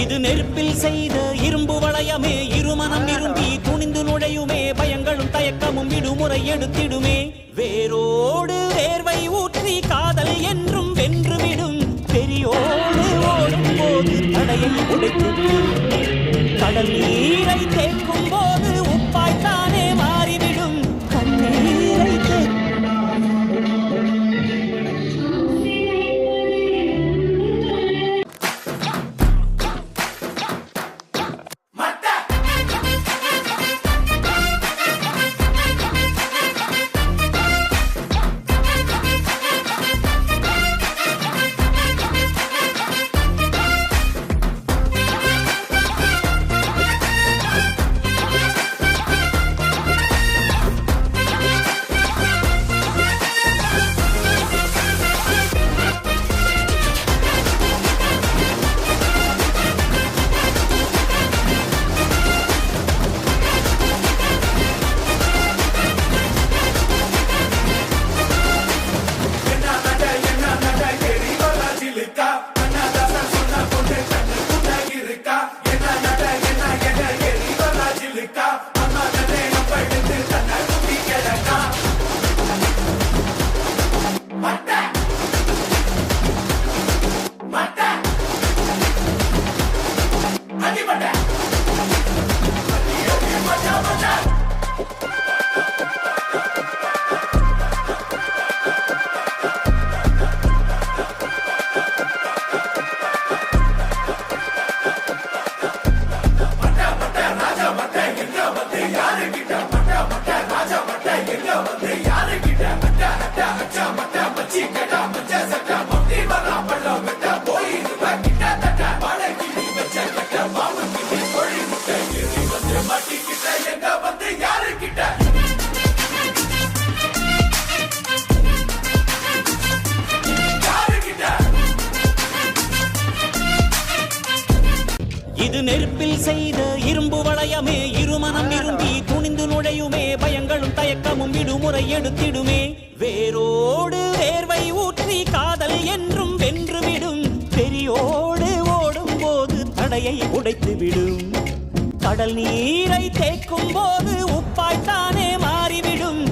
இது நெருப்பில் செய்த இரும்பு வளையமே, இருமனம் விரும்பி துணிந்து நுழையுமே, பயங்களும் தயக்கமும் விடுமுறை எடுத்திடுமே. வேரோடு வேர்வை ஊற்றி காதல் என்றும் வென்றுவிடும், பெரியோடு ஓடும் போது தடையை உடைத்துவிடும். கடல் நீரை தேக்கும் போது உப்பாய்த்தானே மாறிவிடும், கண்ணீரை இது நெருப்பில் செய்த இரும்பு வளையமே, இருமனம் விரும்பி துணிந்து நுழையுமே, பயங்களும் தயக்கமும் விடுமுறை எடுத்திடுமே. வேரோடு வேர்வை ஊற்றி காதல் என்றும் வென்றுவிடும், பெரியோடு ஓடும் போது தடையை உடைத்துவிடும். கடல் நீரை தேக்கும் போது உப்பாய்த்தானே மாறிவிடும்,